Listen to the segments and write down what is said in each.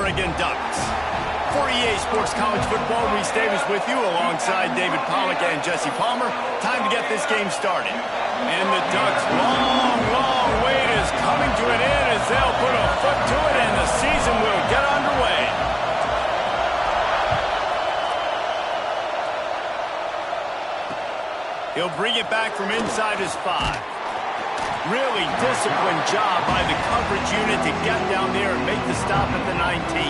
Oregon Ducks. For EA Sports College Football, Reese Davis with you alongside David Pollack and Jesse Palmer. Time to get this game started. And the Ducks' long wait is coming to an end as they'll put a foot to it and the season will get underway. He'll bring it back from inside his 5. Really disciplined job by the coverage unit to get down there and make the stop at the 19.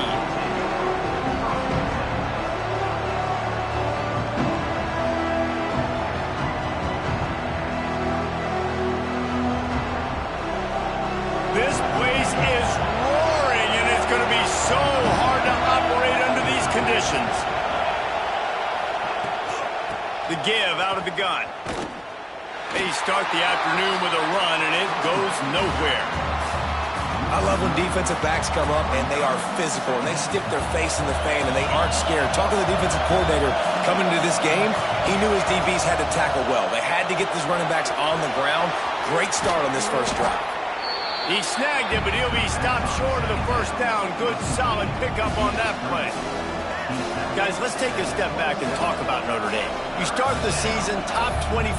This place is roaring, and it's going to be so hard to operate under these conditions. The give out of the gun. They start the afternoon with a run, and it goes nowhere. I love when defensive backs come up, and they are physical, and they stick their face in the fan, and they aren't scared. Talking to the defensive coordinator coming into this game, he knew his DBs had to tackle well. They had to get these running backs on the ground. Great start on this first drive. He snagged it, but he'll be stopped short of the first down. Good, solid pickup on that play. Guys, let's take a step back and talk about Notre Dame. You start the season top 25.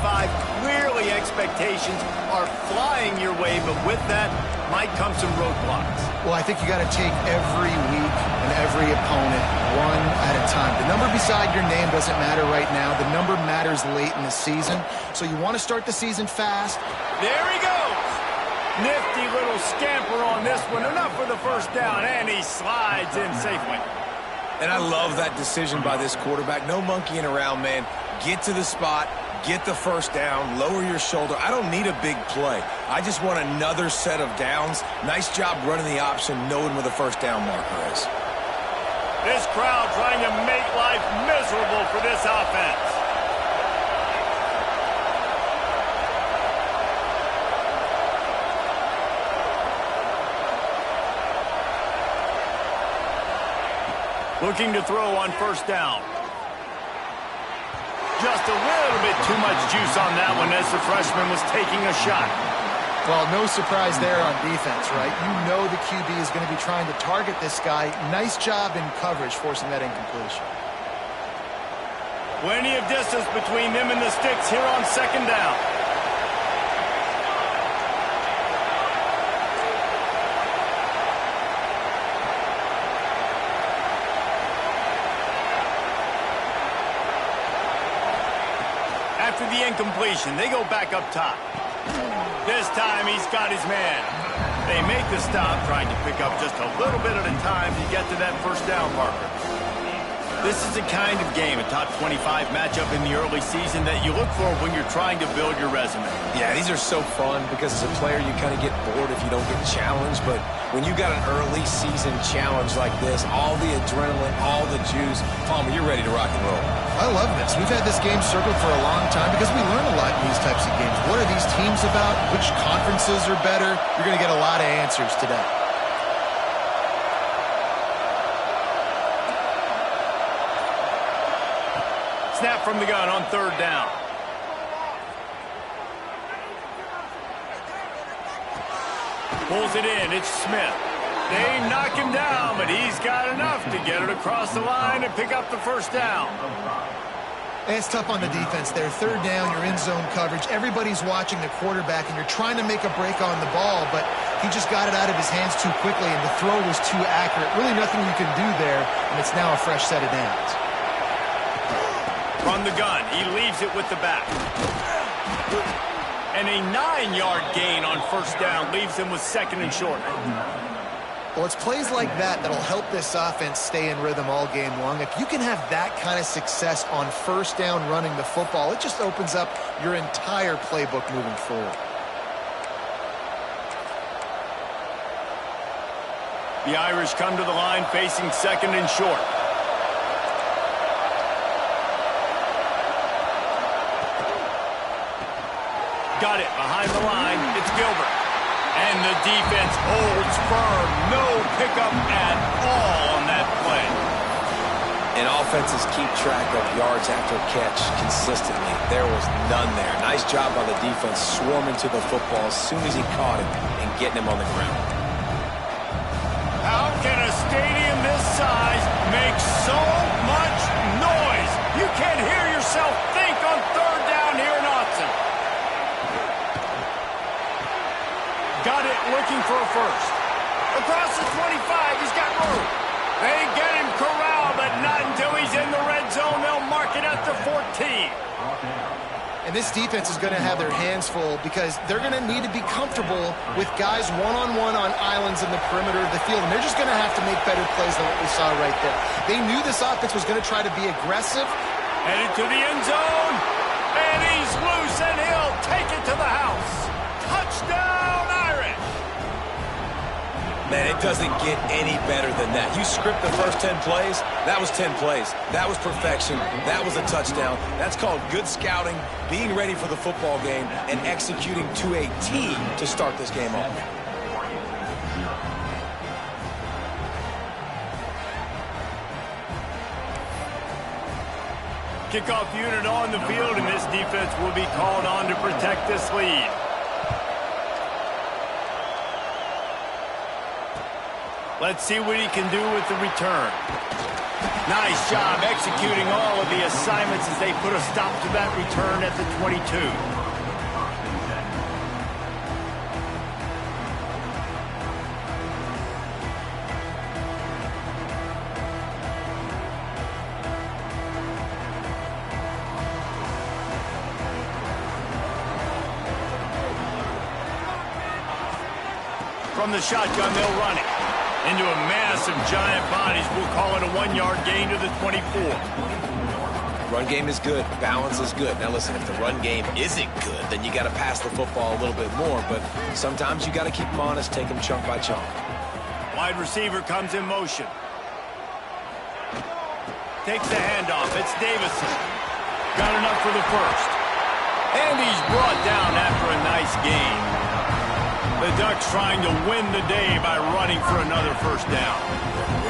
Clearly, expectations are flying your way, but with that might come some roadblocks. Well, I think you got to take every week and every opponent one at a time. The number beside your name doesn't matter right now. The number matters late in the season. So you want to start the season fast. There he goes. Nifty little scamper on this one. Enough for the first down, and he slides in safely. And I love that decision by this quarterback. No monkeying around, man. Get to the spot, get the first down, lower your shoulder. I don't need a big play. I just want another set of downs. Nice job running the option, knowing where the first down marker is. This crowd trying to make life miserable for this offense. Looking to throw on first down. Just a little bit too much juice on that one as the freshman was taking a shot. Well, no surprise there on defense, right? You know the QB is going to be trying to target this guy. Nice job in coverage forcing that incompletion. Plenty of distance between them and the sticks here on second down. After the incompletion, they go back up top. This time, he's got his man. They make the stop, trying to pick up just a little bit at a time to get to that first down marker. This is the kind of game, a top 25 matchup in the early season that you look for when you're trying to build your resume. Yeah, these are so fun because as a player, you kind of get bored if you don't get challenged. But when you got an early season challenge like this, all the adrenaline, all the juice, Palmer, you're ready to rock and roll. I love this. We've had this game circled for a long time because we learn a lot in these types of games. What are these teams about? Which conferences are better? You're going to get a lot of answers today. Snap from the gun on third down. Pulls it in. It's Smith. They knock him down, but he's got enough to get it across the line and pick up the first down. And it's tough on the defense there. Third down, you're in zone coverage. Everybody's watching the quarterback, and you're trying to make a break on the ball, but he just got it out of his hands too quickly, and the throw was too accurate. Really nothing you can do there, and it's now a fresh set of downs. From the gun, he leaves it with the back. And a 9-yard gain on first down leaves him with second and short. Well, it's plays like that that'll help this offense stay in rhythm all game long. If you can have that kind of success on first down running the football, it just opens up your entire playbook moving forward. The Irish come to the line facing second and short. Got it behind the line. It's Gilbert. And the defense holds firm. No pickup at all on that play. And offenses keep track of yards after catch consistently. There was none there. Nice job by the defense swarming to the football as soon as he caught it and getting him on the ground. How can a stadium this looking for a first. Across the 25, he's got room. They get him corralled, but not until he's in the red zone. They'll mark it at the 14. And this defense is going to have their hands full because they're going to need to be comfortable with guys one-on-one on islands in the perimeter of the field. And they're just going to have to make better plays than what we saw right there. They knew this offense was going to try to be aggressive. Headed to the end zone. And he's loose, and he'll take it to the house. Touchdown, Irish! Man, it doesn't get any better than that. You script the first 10 plays, that was 10 plays. That was perfection. That was a touchdown. That's called good scouting, being ready for the football game, and executing to a T to start this game off. Kickoff unit on the field, and this defense will be called on to protect this lead. Let's see what he can do with the return. Nice job executing all of the assignments as they put a stop to that return at the 22. From the shotgun, they'll run it. Into a mass of giant bodies. We'll call it a 1-yard gain to the 24. Run game is good. Balance is good. Now listen, if the run game isn't good, then you got to pass the football a little bit more. But sometimes you got to keep them honest, take them chunk by chunk. Wide receiver comes in motion. Takes the handoff. It's Davison. Got enough for the first. And he's brought down after a nice gain. The Ducks trying to win the day by running for another first down.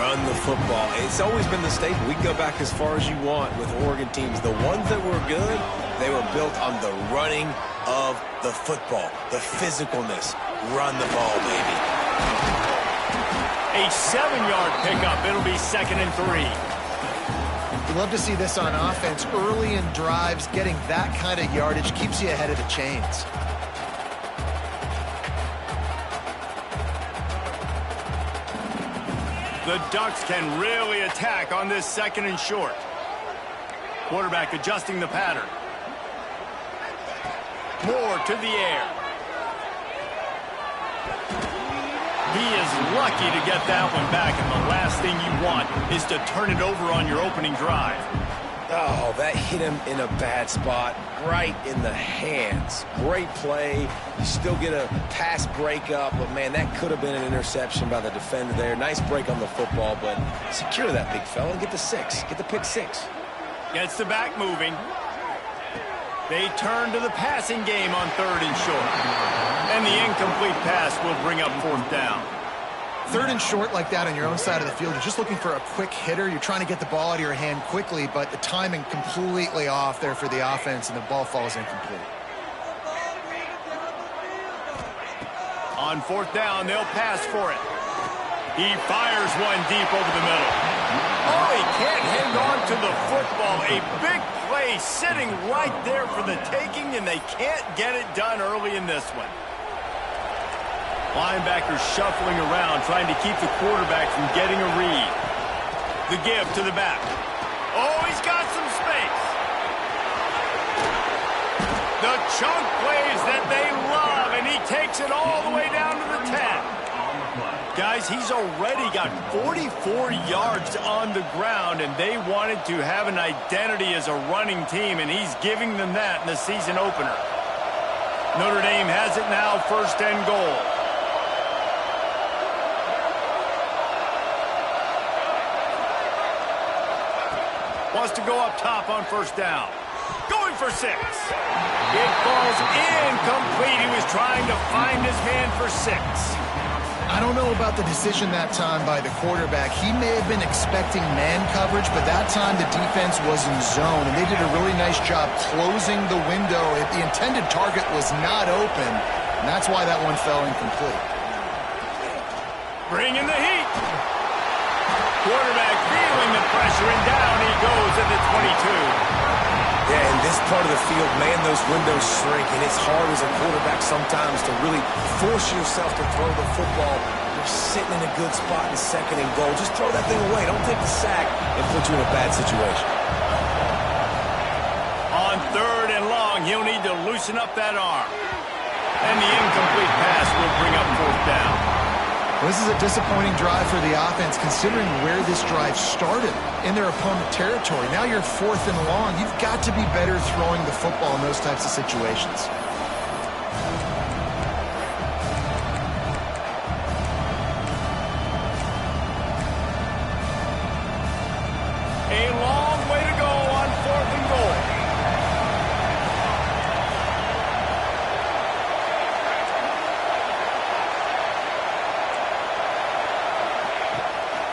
Run the football. It's always been the staple. We can go back as far as you want with Oregon teams. The ones that were good, they were built on the running of the football, the physicalness. Run the ball, baby. A 7-yard pickup. It'll be 2nd and 3. We love to see this on offense. Early in drives, getting that kind of yardage keeps you ahead of the chains. The Ducks can really attack on this 2nd and short. Quarterback adjusting the pattern. Moore to the air. He is lucky to get that one back, and the last thing you want is to turn it over on your opening drive. Oh, that hit him in a bad spot, right in the hands. Great play. You still get a pass breakup, but, man, that could have been an interception by the defender there. Nice break on the football, but secure that big fella and get the 6. Get the pick 6. Gets the back moving. They turn to the passing game on 3rd and short. And the incomplete pass will bring up 4th down. 3rd and short like that on your own side of the field, you're just looking for a quick hitter. You're trying to get the ball out of your hand quickly, but the timing completely off there for the offense, and the ball falls incomplete. On 4th down, they'll pass for it. He fires one deep over the middle. Oh, he can't hang on to the football. A big play sitting right there for the taking, and they can't get it done early in this one. Linebackers shuffling around, trying to keep the quarterback from getting a read. The give to the back. Oh, he's got some space. The chunk plays that they love, and he takes it all the way down to the 10. Guys, he's already got 44 yards on the ground, and they wanted to have an identity as a running team, and he's giving them that in the season opener. Notre Dame has it now, 1st and goal. Wants to go up top on 1st down. Going for 6. It falls incomplete. He was trying to find his man for 6. I don't know about the decision that time by the quarterback. He may have been expecting man coverage, but that time the defense was in zone, and they did a really nice job closing the window. The intended target was not open, and that's why that one fell incomplete. Bring in the heat. Quarterback feeling the pressure, and down he goes at the 22. Yeah, in this part of the field, man, those windows shrink, and it's hard as a quarterback sometimes to really force yourself to throw the football. You're sitting in a good spot in second and goal. Just throw that thing away. Don't take the sack and put you in a bad situation. On third and long, he'll need to loosen up that arm. And the incomplete pass will bring up fourth down. This is a disappointing drive for the offense, considering where this drive started, in their opponent territory. Now you're fourth and long. You've got to be better throwing the football in those types of situations. A long way to go on fourth and goal.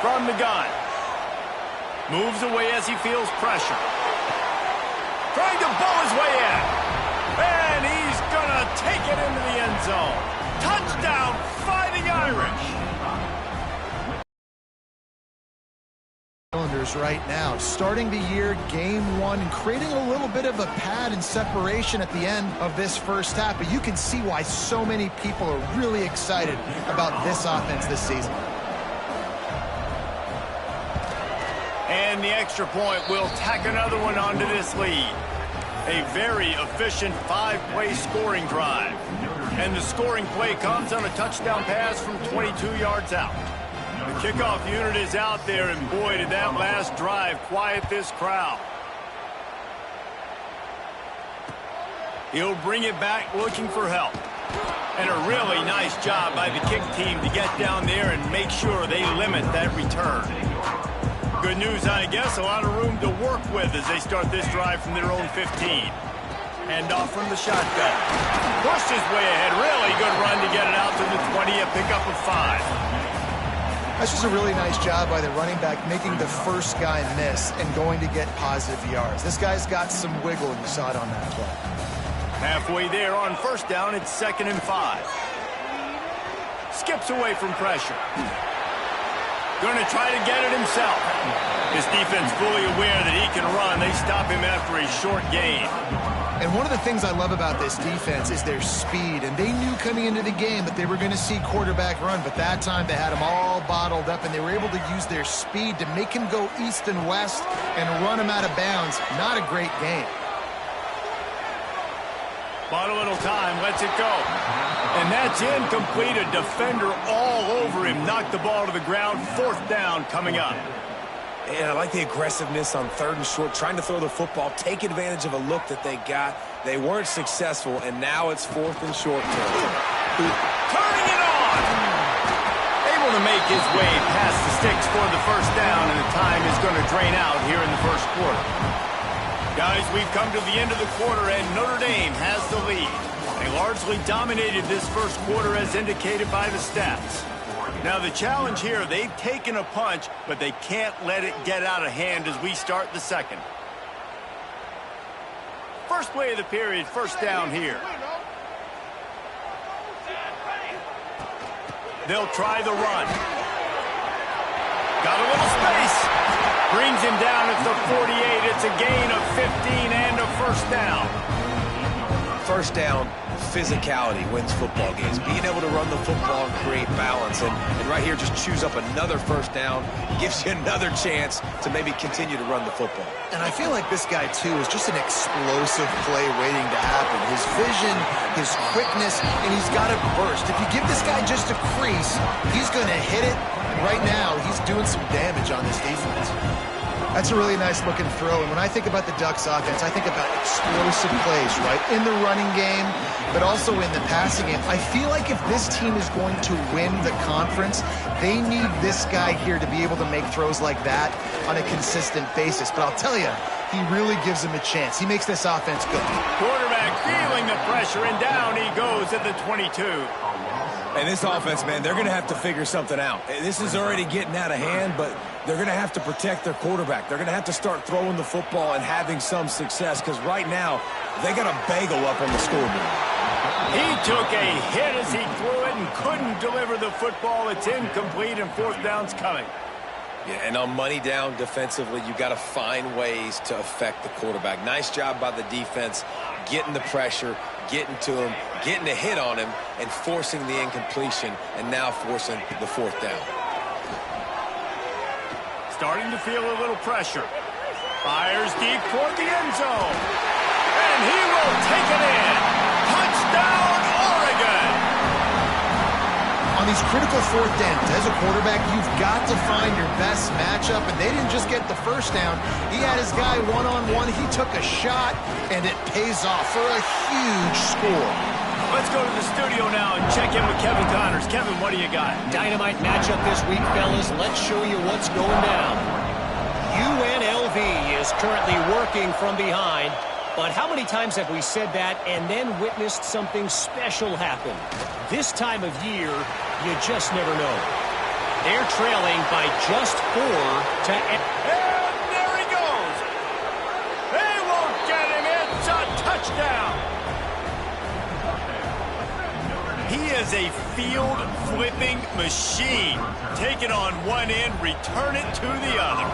From the gun. Moves away as he feels pressure. Trying to bowl his way in. And he's going to take it into the end zone. Touchdown, Fighting Irish. Right now, starting the year, game one, and creating a little bit of a pad and separation at the end of this first half. But you can see why so many people are really excited about this offense this season. And the extra point will tack another one onto this lead. A very efficient 5-play scoring drive. And the scoring play comes on a touchdown pass from 22 yards out. The kickoff unit is out there, and boy, did that last drive quiet this crowd. He'll bring it back looking for help. And a really nice job by the kick team to get down there and make sure they limit that return. Good news, I guess, a lot of room to work with as they start this drive from their own 15. Hand off from the shotgun. Pushed his way ahead. Really good run to get it out to the 20, a pickup of 5. That's just a really nice job by the running back, making the first guy miss and going to get positive yards. This guy's got some wiggle, and you saw it on that play. Halfway there on first down, it's 2nd and 5. Skips away from pressure. Going to try to get it himself. This defense fully aware that he can run. They stop him after a short gain. And one of the things I love about this defense is their speed. And they knew coming into the game that they were going to see quarterback run. But that time they had him all bottled up, and they were able to use their speed to make him go east and west and run him out of bounds. Not a great game. Bought a little time, lets it go. And that's incomplete. A defender all over him. Knocked the ball to the ground. Fourth down coming up. And I like the aggressiveness on third and short, trying to throw the football, take advantage of a look that they got. They weren't successful, and now it's 4th and short. Turning it on! Able to make his way past the sticks for the first down, and the time is going to drain out here in the first quarter. Guys, we've come to the end of the quarter, and Notre Dame has the lead. They largely dominated this first quarter as indicated by the stats. Now, the challenge here, they've taken a punch, but they can't let it get out of hand as we start the second. First play of the period, first down here. They'll try the run. Got a little space. Brings him down at the 48. It's a gain of 15 and a first down. First down, physicality wins football games. Being able to run the football and create balance. And right here, just choose up another first down. Gives you another chance to maybe continue to run the football. And I feel like this guy, too, is just an explosive play waiting to happen. His vision, his quickness, and he's got a burst. If you give this guy just a crease, he's going to hit it. Right now, he's doing some damage on this defense. That's a really nice looking throw. And when I think about the Ducks offense, I think about explosive plays, right? In the running game, but also in the passing game. I feel like if this team is going to win the conference, they need this guy here to be able to make throws like that on a consistent basis. But I'll tell you, he really gives them a chance. He makes this offense go. Quarterback feeling the pressure, and down he goes at the 22. And this offense, man, they're going to have to figure something out. This is already getting out of hand, but they're going to have to protect their quarterback. They're going to have to start throwing the football and having some success, because right now, they got a bagel up on the scoreboard. He took a hit as he threw it and couldn't deliver the football. It's incomplete, and fourth down's coming. Yeah, and on money down defensively, you got to find ways to affect the quarterback. Nice job by the defense, getting the pressure, getting to him, getting a hit on him, and forcing the incompletion, and now forcing the fourth down. Starting to feel a little pressure. Fires deep toward the end zone. And he will take it in. Touchdown, Oregon! On these critical fourth downs, as a quarterback, you've got to find your best matchup, and they didn't just get the first down. He had his guy one-on-one. He took a shot, and it pays off for a huge score. Let's go to the studio now and check in with Kevin Connors. Kevin, what do you got? Dynamite matchup this week, fellas. Let's show you what's going down. UNLV is currently working from behind. But how many times have we said that and then witnessed something special happen? This time of year, you just never know. They're trailing by just 4 to... And there he goes! They won't get him! It's a touchdown! He is a field-flipping machine. Take it on one end, return it to the other.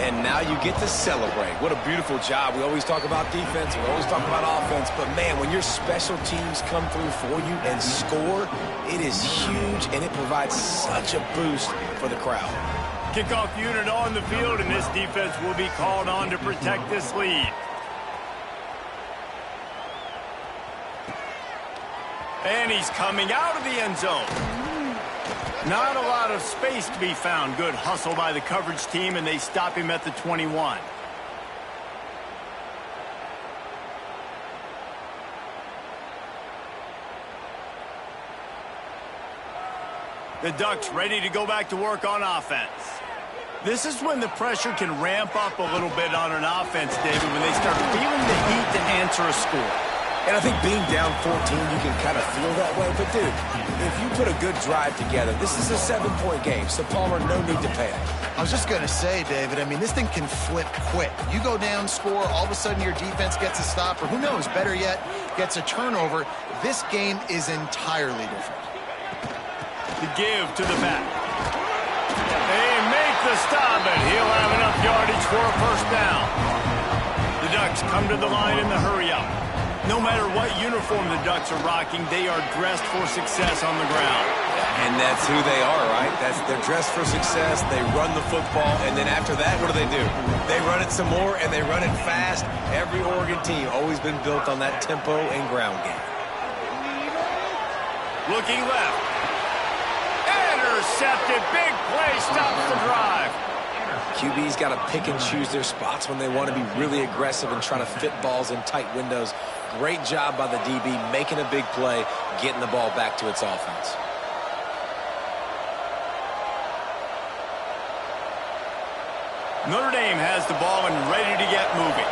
And now you get to celebrate. What a beautiful job. We always talk about defense, we always talk about offense, but man, when your special teams come through for you and score, it is huge, and it provides such a boost for the crowd. Kickoff unit on the field, and this defense will be called on to protect this lead. And he's coming out of the end zone. Not a lot of space to be found. Good hustle by the coverage team, and they stop him at the 21. The Ducks ready to go back to work on offense. This is when the pressure can ramp up a little bit on an offense, David, when they start feeling the heat to answer a score. And I think being down 14, you can kind of feel that way. But, dude, if you put a good drive together, this is a 7-point game. So, Palmer, no need to panic. I was just going to say, David, I mean, this thing can flip quick. You go down, score, all of a sudden your defense gets a stop, or who knows, better yet, gets a turnover. This game is entirely different. The give to the back. They make the stop, and he'll have enough yardage for a first down. The Ducks come to the line in the hurry-up. No matter what uniform the Ducks are rocking, they are dressed for success on the ground. And that's who they are, right? They're dressed for success. They run the football, and then after that, what do? They run it some more, and they run it fast. Every Oregon team always been built on that tempo and ground game. Looking left. Intercepted. Big play. Stops the drive. QB's got to pick and choose their spots when they want to be really aggressive and try to fit balls in tight windows. Great job by the DB making a big play, getting the ball back to its offense. Notre Dame has the ball and ready to get moving.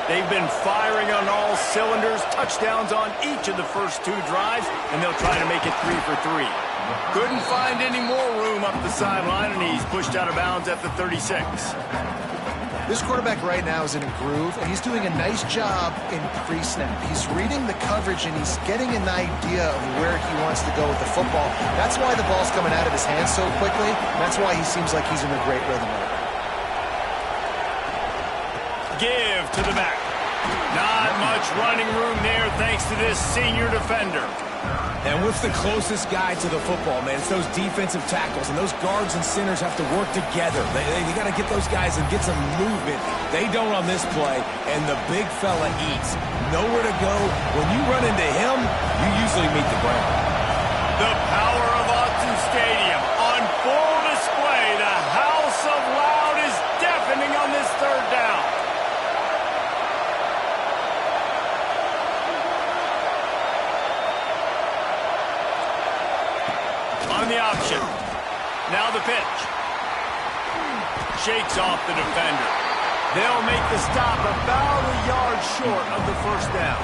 They've been firing on all cylinders, touchdowns on each of the first 2 drives, and they'll try to make it 3 for 3. Couldn't find any more room up the sideline, and he's pushed out of bounds at the 36. This quarterback right now is in a groove, and he's doing a nice job in pre-snap. He's reading the coverage, and he's getting an idea of where he wants to go with the football. That's why the ball's coming out of his hands so quickly. That's why he seems like he's in a great rhythm right now. Give to the back. Not much running room there thanks to this senior defender. And with the closest guy to the football, man, it's those defensive tackles, and those guards and centers have to work together. They got to get those guys and get some movement. They don't on this play, and the big fella eats. Nowhere to go. When you run into him, you usually meet the ground. The power of Autzen Stadium on full display. The house of loud is deafening on this third down. On the option. Now the pitch. Shakes off the defender. They'll make the stop about a yard short of the first down.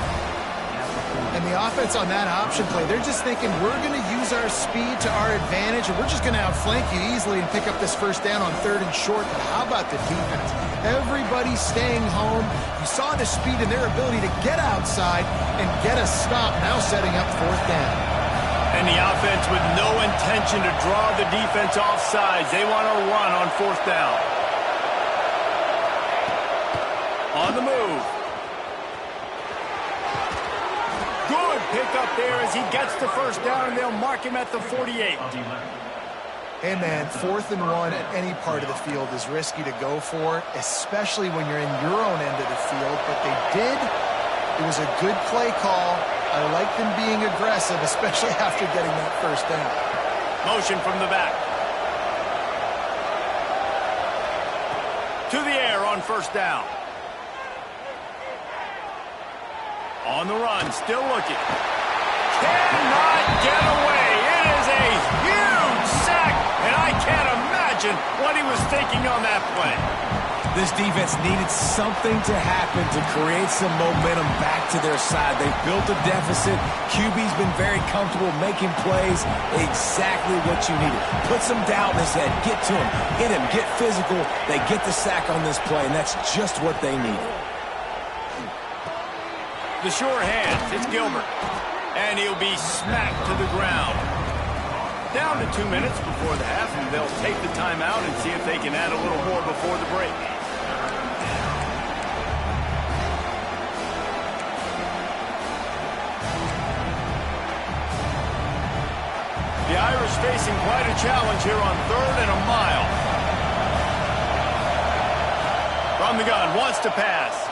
And the offense on that option play, they're just thinking we're going to use our speed to our advantage, and we're just going to outflank you easily and pick up this first down on 3rd and short. But how about the defense? Everybody's staying home. You saw the speed and their ability to get outside and get a stop, now setting up 4th down. And the offense with no intention to draw the defense off sides. They want to run on fourth down. On the move. Good pick up there as he gets the first down, and they'll mark him at the 48. Hey, man, 4th and 1 at any part of the field is risky to go for, especially when you're in your own end of the field. But they did. It was a good play call. I like them being aggressive, especially after getting that first down. Motion from the back. To the air on first down. On the run, still looking. Cannot get away. It is a huge sack, and I can't imagine what he was thinking on that play. This defense needed something to happen to create some momentum back to their side. They've built a deficit. QB's been very comfortable making plays. Exactly what you needed. Put some doubt in his head. Get to him. Hit him. Get physical. They get the sack on this play, and that's just what they needed. The sure hands. It's Gilbert. And he'll be smacked to the ground. Down to 2 minutes before the half, and they'll take the timeout and see if they can add a little more before the break. The Irish facing quite a challenge here on 3rd and a mile. From the gun, wants to pass.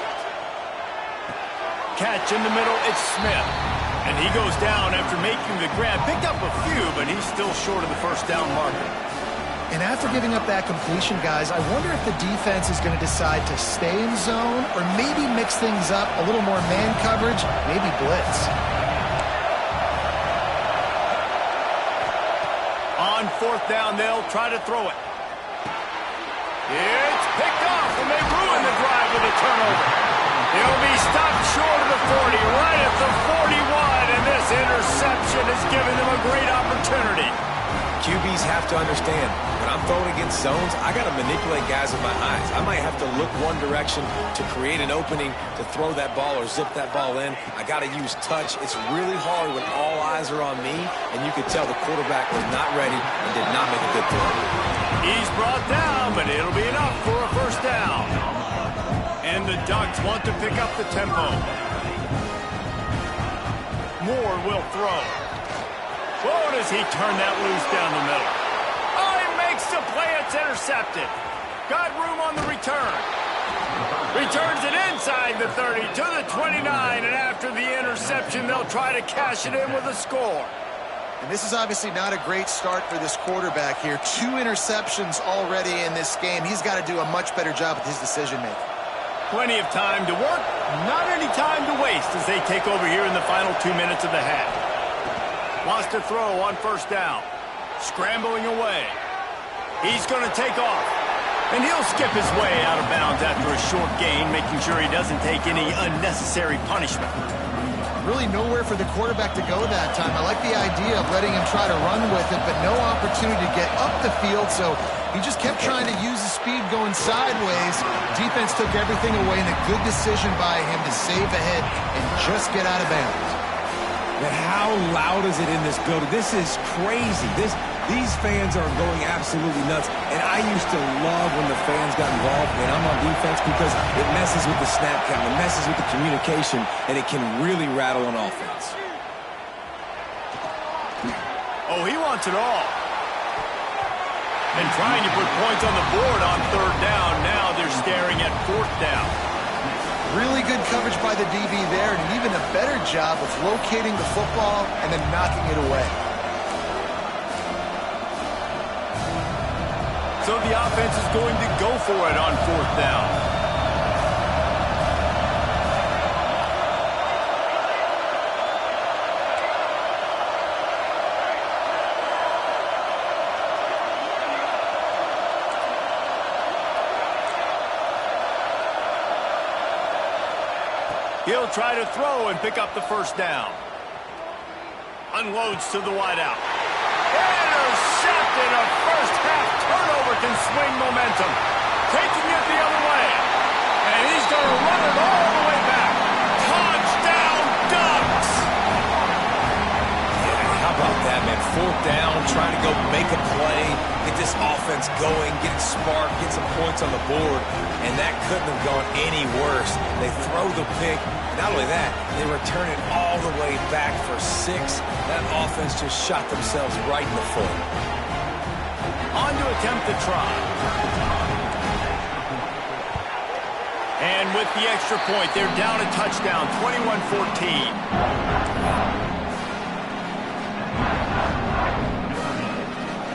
Catch in the middle, it's Smith. And he goes down after making the grab. Picked up a few, but he's still short of the first down marker. And after giving up that completion, guys, I wonder if the defense is going to decide to stay in zone or maybe mix things up, a little more man coverage, maybe blitz. On 4th down, they'll try to throw it. It's picked off, and they ruin the drive with a turnover. He'll be stopped short of the 40, right at the 41, and this interception has given them a great opportunity. QBs have to understand, when I'm throwing against zones, I got to manipulate guys with my eyes. I might have to look one direction to create an opening to throw that ball or zip that ball in. I got to use touch. It's really hard when all eyes are on me, and you could tell the quarterback was not ready and did not make a good throw. He's brought down, but it'll be enough for a first down. And the Ducks want to pick up the tempo. Moore will throw. Oh, does he turn that loose down the middle? Oh, he makes the play. It's intercepted. Got room on the return. Returns it inside the 30 to the 29, and after the interception, they'll try to cash it in with a score. And this is obviously not a great start for this quarterback here. 2 interceptions already in this game. He's got to do a much better job with his decision-making. Plenty of time to work, not any time to waste as they take over here in the final 2 minutes of the half. Wants to throw on first down. Scrambling away. He's going to take off. And he'll skip his way out of bounds after a short gain, making sure he doesn't take any unnecessary punishment. Really nowhere for the quarterback to go that time. I like the idea of letting him try to run with it, but no opportunity to get up the field, so he just kept trying to use the speed going sideways. Defense took everything away, and a good decision by him to save ahead and just get out of bounds. But how loud is it in this building? This is crazy. These fans are going absolutely nuts. And I used to love when the fans got involved when I'm on defense because it messes with the snap count, it messes with the communication, and it can really rattle an offense. Oh, he wants it all. And trying to put points on the board on 3rd down. Now they're staring at 4th down. Really good coverage by the DB there, and even a better job of locating the football and then knocking it away. So the offense is going to go for it on 4th down. He'll try to throw and pick up the first down. Unloads to the wideout. Intercepted. A first-half turnover can swing momentum. Taking it the other way. And he's going to run it all the way back. Touchdown, Ducks! Yeah, how about that? 4th down, trying to go make a play, get this offense going, get it sparked, get some points on the board, and that couldn't have gone any worse. They throw the pick. Not only that, they return it all the way back for 6. That offense just shot themselves right in the foot. On to attempt the try. And with the extra point, they're down a touchdown, 21-14.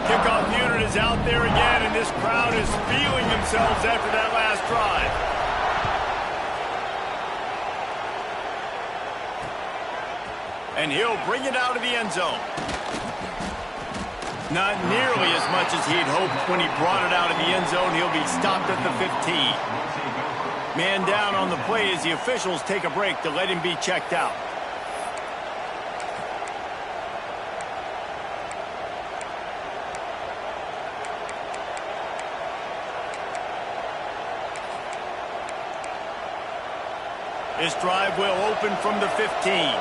Kickoff unit is out there again, and this crowd is feeling themselves after that last drive. And he'll bring it out of the end zone. Not nearly as much as he'd hoped when he brought it out of the end zone. He'll be stopped at the 15. Man down on the play as the officials take a break to let him be checked out. This drive will open from the 15.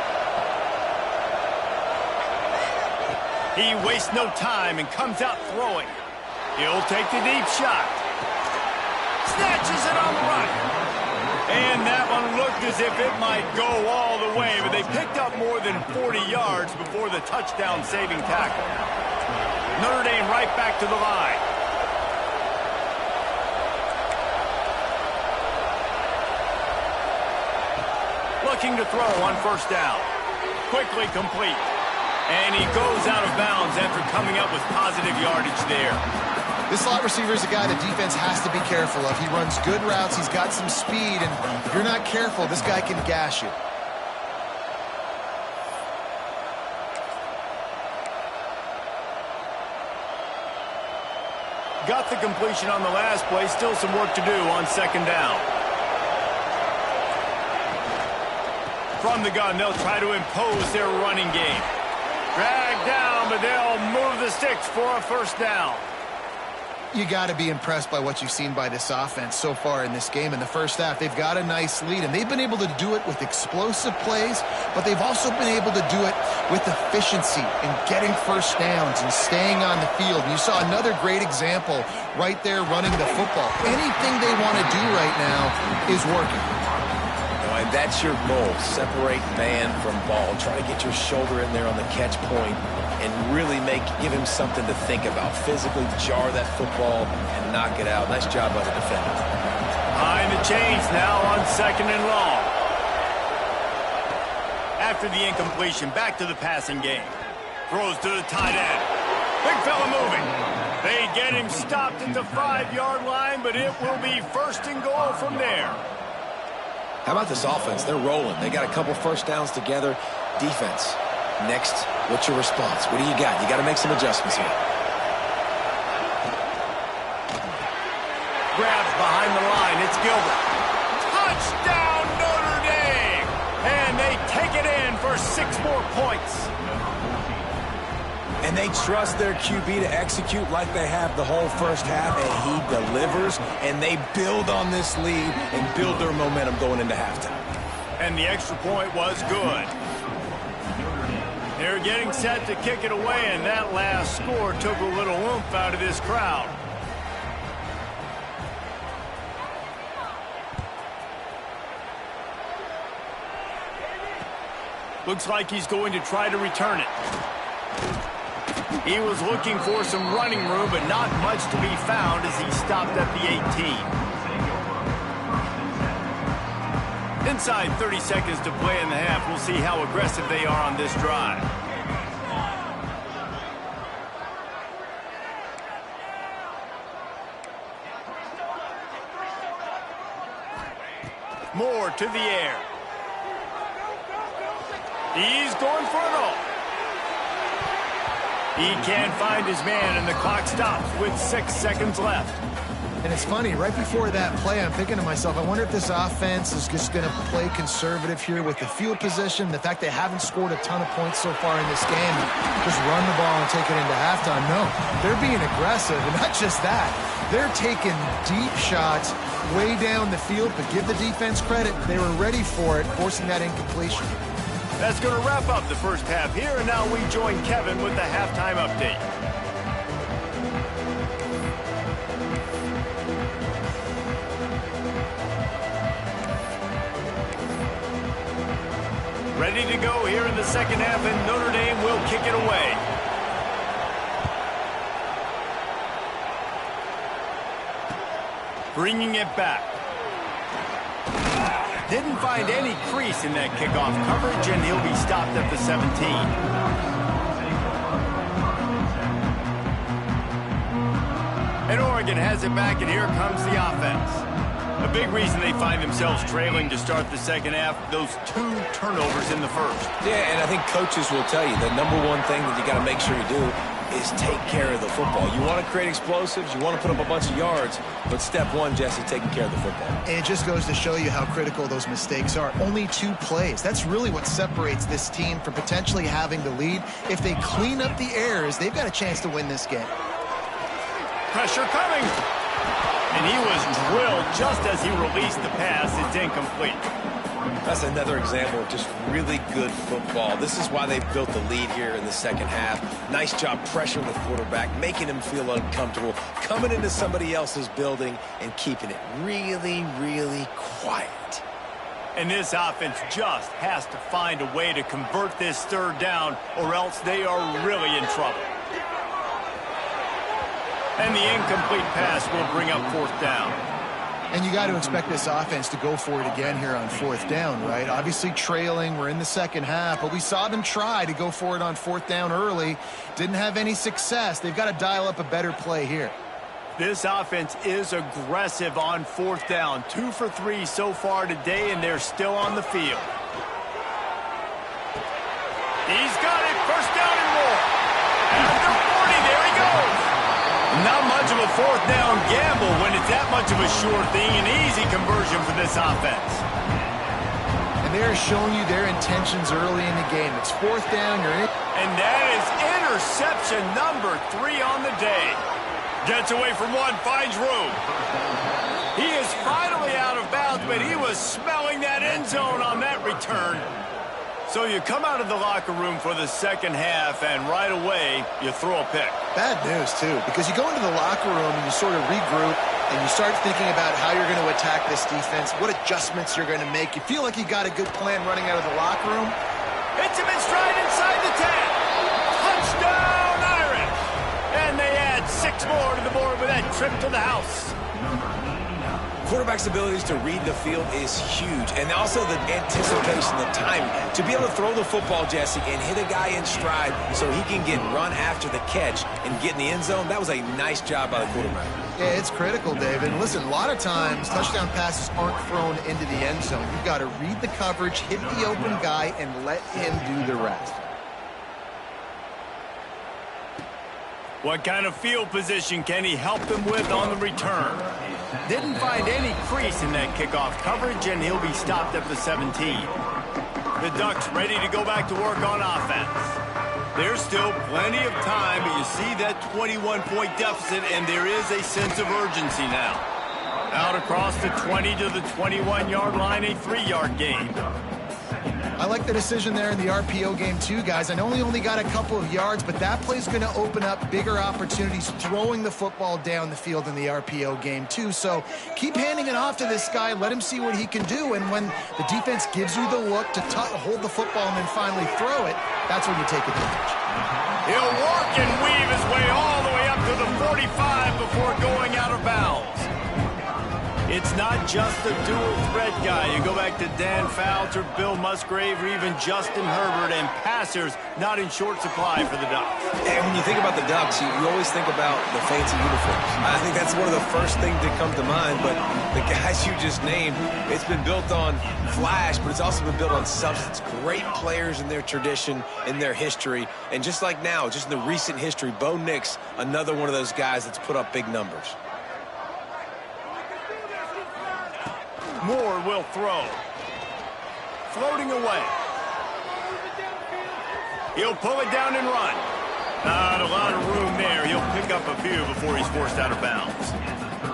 He wastes no time and comes out throwing. He'll take the deep shot. Snatches it on the run. And that one looked as if it might go all the way, but they picked up more than 40 yards before the touchdown-saving tackle. Notre Dame right back to the line. Looking to throw on 1st down. Quickly complete. And he goes out of bounds after coming up with positive yardage there. This slot receiver is a guy the defense has to be careful of. He runs good routes. He's got some speed. And if you're not careful, this guy can gash you. Got the completion on the last play. Still some work to do on 2nd down. From the gun, they'll try to impose their running game. Dragged down, but they'll move the sticks for a 1st down. You got to be impressed by what you've seen by this offense so far in this game. In the first half, they've got a nice lead, and they've been able to do it with explosive plays, but they've also been able to do it with efficiency and getting 1st downs and staying on the field. And you saw another great example right there running the football. Anything they want to do right now is working. And that's your goal. Separate man from ball. Try to get your shoulder in there on the catch point and really give him something to think about. Physically jar that football and knock it out. Nice job by the defender. Behind the chains now on 2nd and long. After the incompletion, back to the passing game. Throws to the tight end. Big fella moving. They get him stopped at the 5-yard line, but it will be 1st and goal from there. How about this offense? They're rolling. They got a couple 1st downs together. Defense. Next, what's your response? What do you got? You got to make some adjustments here. Grabs behind the line. It's Gilbert. Touchdown, Notre Dame! And they take it in for 6 more points. And they trust their QB to execute like they have the whole first half, and he delivers, and they build on this lead and build their momentum going into halftime. And the extra point was good. They're getting set to kick it away, and that last score took a little oomph out of this crowd. Looks like he's going to try to return it. He was looking for some running room, but not much to be found as he stopped at the 18. Inside 30 seconds to play in the half. We'll see how aggressive they are on this drive. Moore to the air. He's going for it all. He can't find his man, and the clock stops with 6 seconds left. And it's funny, right before that play, I'm thinking to myself, I wonder if this offense is just going to play conservative here with the field position, the fact they haven't scored a ton of points so far in this game, just run the ball and take it into halftime. No, they're being aggressive, and not just that. They're taking deep shots way down the field, but give the defense credit. They were ready for it, forcing that incompletion. That's going to wrap up the first half here, and now we join Kevin with the halftime update. Ready to go here in the second half, and Notre Dame will kick it away. Bringing it back. Didn't find any crease in that kickoff coverage, and he'll be stopped at the 17. And Oregon has it back, and here comes the offense. A big reason they find themselves trailing to start the second half, those 2 turnovers in the first. Yeah, and I think coaches will tell you the number one thing that you got to make sure you do is take care of the football. You want to create explosives, you want to put up a bunch of yards, but step one, Jesse, taking care of the football. And it just goes to show you how critical those mistakes are. Only 2 plays. That's really what separates this team from potentially having the lead. If they clean up the errors, they've got a chance to win this game. Pressure coming. And he was drilled just as he released the pass. It's incomplete. That's another example of just really good football. This is why they've built the lead here in the second half. Nice job pressuring the quarterback, making him feel uncomfortable, coming into somebody else's building and keeping it really, really quiet. And this offense just has to find a way to convert this third down, or else they are really in trouble. And the incomplete pass will bring up 4th down. And you got to expect this offense to go for it again here on 4th down, right? Obviously trailing, we're in the second half, but we saw them try to go for it on 4th down early. Didn't have any success. They've got to dial up a better play here. This offense is aggressive on 4th down. 2 for 3 so far today, and they're still on the field. He's got it. First down and more. After 40, there he goes. Not much of a 4th down gamble when it's that much of a sure thing. An easy conversion for this offense. And they're showing you their intentions early in the game. It's 4th down, you're in. And that is interception number 3 on the day. Gets away from one, finds room. He is finally out of bounds, but he was smelling that end zone on that return. So you come out of the locker room for the second half, and right away, you throw a pick. Bad news, too, because you go into the locker room and you sort of regroup, and you start thinking about how you're going to attack this defense, what adjustments you're going to make. You feel like you got a good plan running out of the locker room. Hits him in stride inside the 10. Touchdown, Irish! And they add 6 more to the board with that trip to the house. Quarterback's abilities to read the field is huge, and also the anticipation, the timing. To be able to throw the football, Jesse, and hit a guy in stride so he can get run after the catch and get in the end zone, that was a nice job by the quarterback. Yeah, it's critical, David. And listen, a lot of times, touchdown passes aren't thrown into the end zone. You've got to read the coverage, hit the open guy, and let him do the rest. What kind of field position can he help them with on the return? Didn't find any crease in that kickoff coverage, and he'll be stopped at the 17. The Ducks ready to go back to work on offense. There's still plenty of time, but you see that 21-point deficit, and there is a sense of urgency now. Out across the 20 to the 21-yard line, a 3-yard gain. I like the decision there in the RPO game too, guys. I know he only got a couple of yards, but that play's going to open up bigger opportunities throwing the football down the field in the RPO game too. So keep handing it off to this guy. Let him see what he can do. And when the defense gives you the look to hold the football and then finally throw it, that's when you take advantage. He'll work and weave his way all the way up to the 45 before going out of bounds. It's not just the dual threat guy. You go back to Dan Fouts or Bill Musgrave or even Justin Herbert, and passers not in short supply for the Ducks. And when you think about the Ducks, you always think about the fancy uniforms. I think that's one of the first things that come to mind, but the guys you just named, it's been built on flash, but it's also been built on substance. Great players in their tradition, in their history, and just like now, just in the recent history, Bo Nix, another one of those guys that's put up big numbers. Moore will throw. Floating away. He'll pull it down and run. Not a lot of room there. He'll pick up a few before he's forced out of bounds.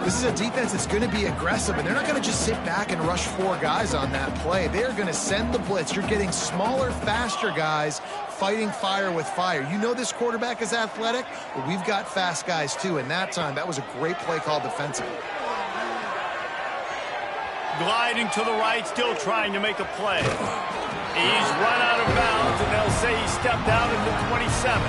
This is a defense that's going to be aggressive, and they're not going to just sit back and rush 4 guys on that play. They're going to send the blitz. You're getting smaller, faster guys fighting fire with fire. You know this quarterback is athletic, but we've got fast guys too, and that time, that was a great play call defensively. Gliding to the right, still trying to make a play. He's run out of bounds, and they'll say he stepped out at the 27.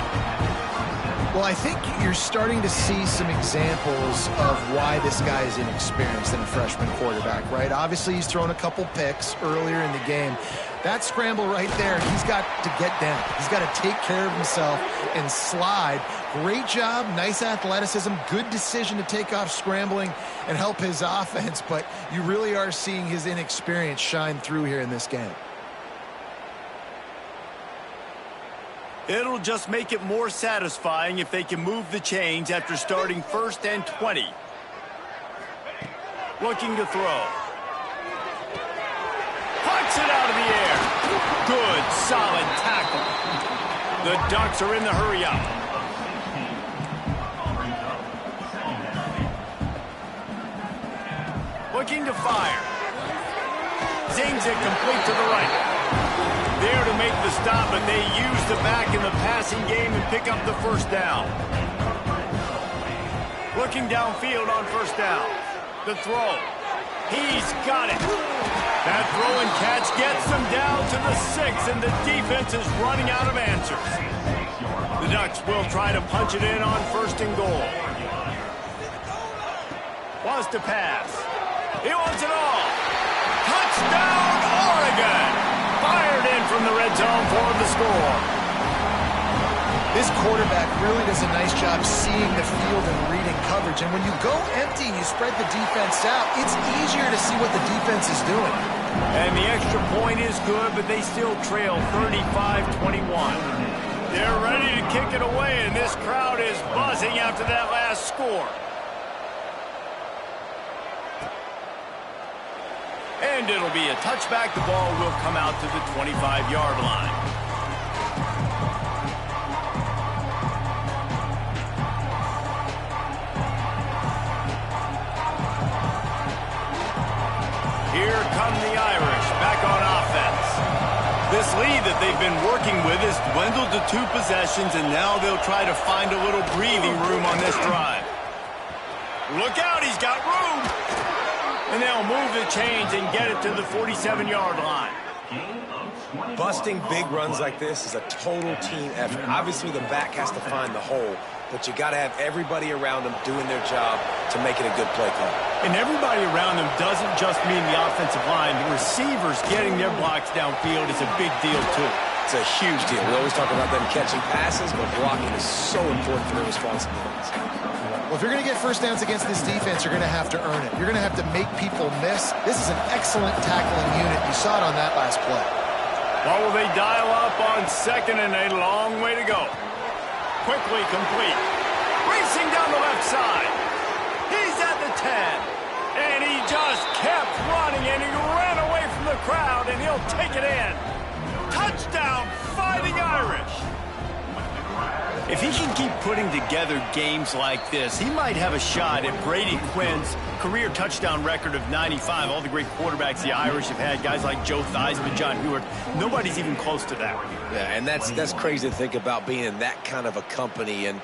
Well, I think you're starting to see some examples of why this guy is inexperienced in a freshman quarterback, right? Obviously, he's thrown a couple picks earlier in the game. That scramble right there, he's got to get down. He's got to take care of himself and slide. Great job, nice athleticism, good decision to take off scrambling and help his offense, but you really are seeing his inexperience shine through here in this game. It'll just make it more satisfying if they can move the chains after starting 1st and 20. Looking to throw. Puts it out of the air. Good, solid tackle. The Ducks are in the hurry-up. Looking to fire. Zings it complete to the right. There to make the stop, but they use the back in the passing game and pick up the first down. Looking downfield on first down. The throw. He's got it. That throw and catch gets them down to the 6, and the defense is running out of answers. The Ducks will try to punch it in on 1st and goal. Wants to pass. He wants it all. Touchdown, Oregon! Fired in from the red zone for the score. This quarterback really does a nice job seeing the field and reading coverage. And when you go empty and you spread the defense out, it's easier to see what the defense is doing. And the extra point is good, but they still trail 35-21. They're ready to kick it away, and this crowd is buzzing after that last score. And it'll be a touchback. The ball will come out to the 25-yard line. Here come the Irish back on offense. This lead that they've been working with has dwindled to 2 possessions, and now they'll try to find a little breathing room on this drive. Look out, he's got room. And they'll move the chains and get it to the 47-yard line. Busting big runs like this is a total team effort. Obviously, the back has to find the hole, but you got to have everybody around them doing their job to make it a good play call. And everybody around them doesn't just mean the offensive line. The receivers getting their blocks downfield is a big deal, too. It's a huge deal. We always talk about them catching passes, but blocking is so important for their responsibilities. Well, if you're going to get first downs against this defense, you're going to have to earn it. You're going to have to make people miss. This is an excellent tackling unit. You saw it on that last play. What will they dial up on 2nd and a long way to go? Quickly complete. Racing down the left side. He's at the 10. And he just kept running, and he ran away from the crowd, and he'll take it in. Touchdown, Fighting Irish. If he can keep putting together games like this, he might have a shot at Brady Quinn's career touchdown record of 95. All the great quarterbacks the Irish have had, guys like Joe Theismann, John Hewart, nobody's even close to that. Yeah, and that's crazy to think about being in that kind of a company. And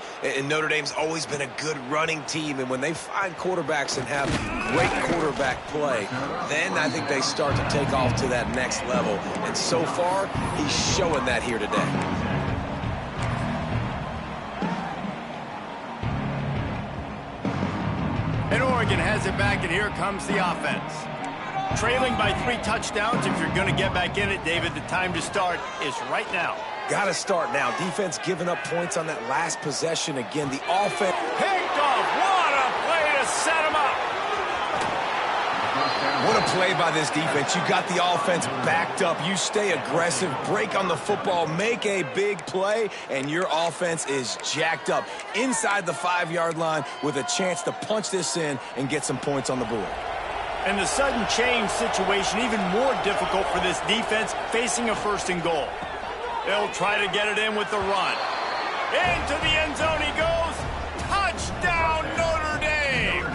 Notre Dame's always been a good running team, and when they find quarterbacks and have great quarterback play, then I think they start to take off to that next level. And so far, he's showing that here today. And Oregon has it back, and here comes the offense. Trailing by 3 touchdowns. If you're going to get back in it, David, the time to start is right now. Got to start now. Defense giving up points on that last possession. Again, the offense. Picked off. What a play to set him up. What a play by this defense. You got the offense backed up. You stay aggressive, break on the football, make a big play, and your offense is jacked up inside the 5-yard line with a chance to punch this in and get some points on the board. And the sudden change situation even more difficult for this defense facing a 1st and goal. They'll try to get it in with the run. Into the end zone he goes. Touchdown, Notre Dame!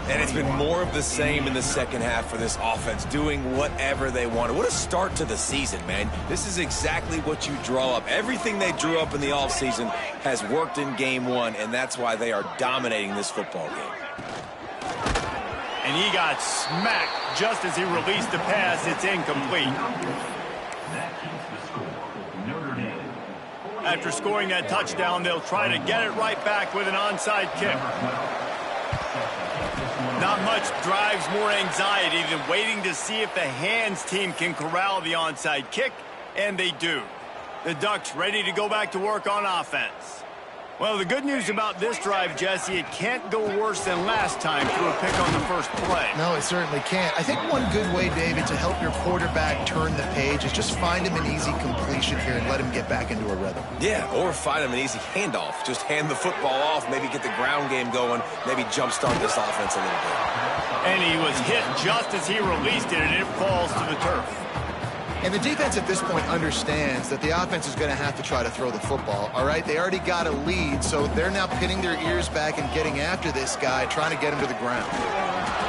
And it's been more of the same in the second half for this offense, doing whatever they wanted. What a start to the season, man. This is exactly what you draw up. Everything they drew up in the offseason has worked in game one, and that's why they are dominating this football game. And he got smacked just as he released the pass. It's incomplete. After scoring that touchdown, they'll try to get it right back with an onside kick. Not much drives more anxiety than waiting to see if the hands team can corral the onside kick, and they do. The Ducks ready to go back to work on offense. Well, the good news about this drive, Jesse, it can't go worse than last time through a pick on the first play. No, it certainly can't. I think one good way, David, to help your quarterback turn the page is just find him an easy completion here and let him get back into a rhythm. Yeah, or find him an easy handoff. Just hand the football off, maybe get the ground game going, maybe jumpstart this offense a little bit. And he was hit just as he released it, and it falls to the turf. And the defense at this point understands that the offense is going to have to try to throw the football, all right? They already got a lead, so they're now pinning their ears back and getting after this guy, trying to get him to the ground.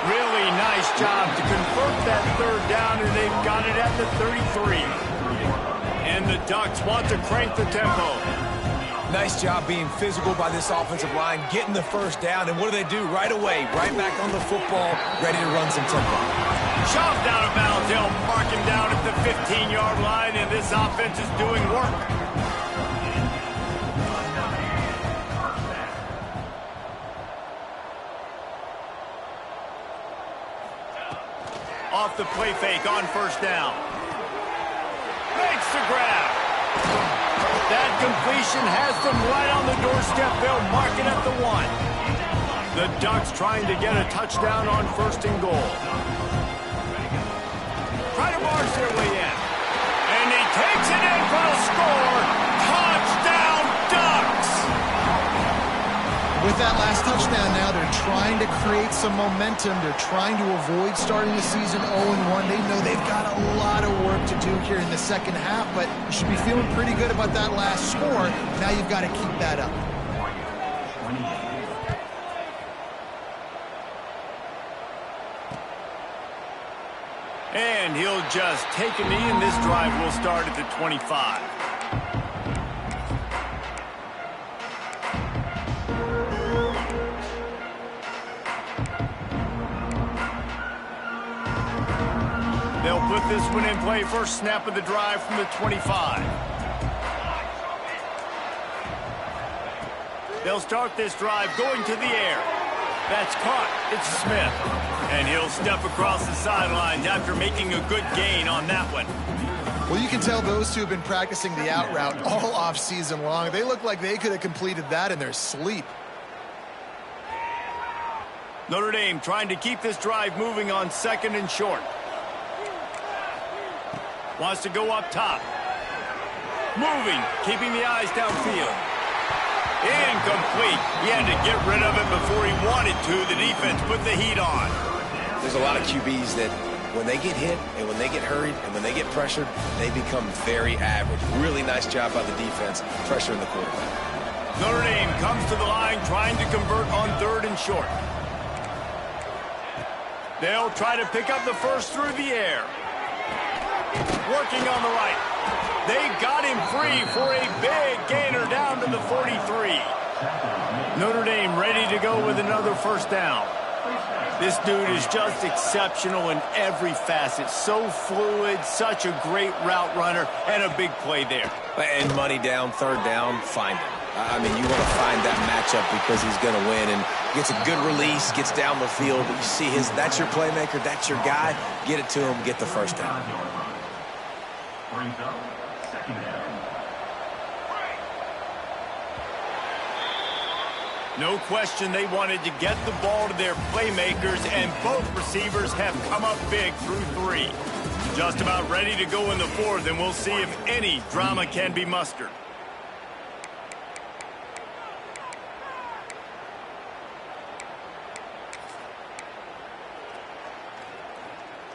Really nice job to convert that third down, and they've got it at the 33. And the Ducks want to crank the tempo. Nice job being physical by this offensive line, getting the first down, and what do they do right away? Right back on the football, ready to run some tempo. Chopped out of bounds. They'll mark him down at the 15-yard line, and this offense is doing work. Off the play fake on first down. Makes the grab. That completion has them right on the doorstep. They'll mark it at the 1. The Ducks trying to get a touchdown on first and goal. Try to march their way in. And he takes it in for a score. Touchdown, Ducks! With that last touchdown now, they're trying to create some momentum. They're trying to avoid starting the season 0-1. They know they've got a lot of work to do here in the second half, but you should be feeling pretty good about that last score. Now you've got to keep that up. And he'll just take a knee, and this drive will start at the 25. They'll put this one in play. First snap of the drive from the 25. They'll start this drive going to the air. That's caught. It's Smith. And he'll step across the sidelines after making a good gain on that one. Well, you can tell those two have been practicing the out route all off season long. They look like they could have completed that in their sleep. Notre Dame trying to keep this drive moving on second and short. Wants to go up top. Moving, keeping the eyes downfield. Incomplete. He had to get rid of it before he wanted to. The defense put the heat on. There's a lot of QBs that when they get hit and when they get hurried and when they get pressured, they become very average. Really nice job by the defense, pressuring the quarterback. Notre Dame comes to the line trying to convert on third and short. They'll try to pick up the first through the air. Working on the right. They got him free for a big gainer down to the 43. Notre Dame ready to go with another first down. This dude is just exceptional in every facet. So fluid, such a great route runner, and a big play there. And money down, third down, find him. I mean, you want to find that matchup because he's going to win and gets a good release, gets down the field. You see that's your playmaker, that's your guy. Get it to him, get the first down. Brings up second down. No question they wanted to get the ball to their playmakers, and both receivers have come up big through three. Just about ready to go in the fourth, and we'll see if any drama can be mustered.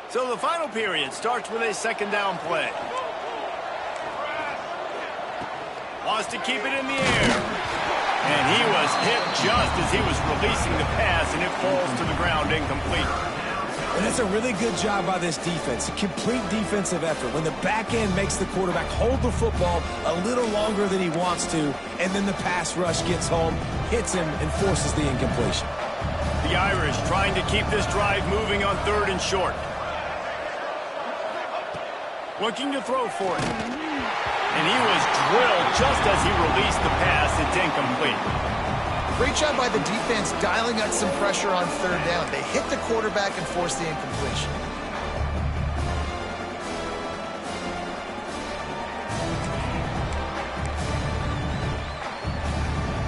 So the final period starts with a second down play. Wants to keep it in the air. And he was hit just as he was releasing the pass, and it falls to the ground incomplete. And that's a really good job by this defense. A complete defensive effort. When the back end makes the quarterback hold the football a little longer than he wants to, and then the pass rush gets home, hits him, and forces the incompletion. The Irish trying to keep this drive moving on 3rd and short. Looking to throw for it. And he was drilled just as he released the pass. It's incomplete. Great job by the defense dialing up some pressure on 3rd down. They hit the quarterback and forced the incompletion.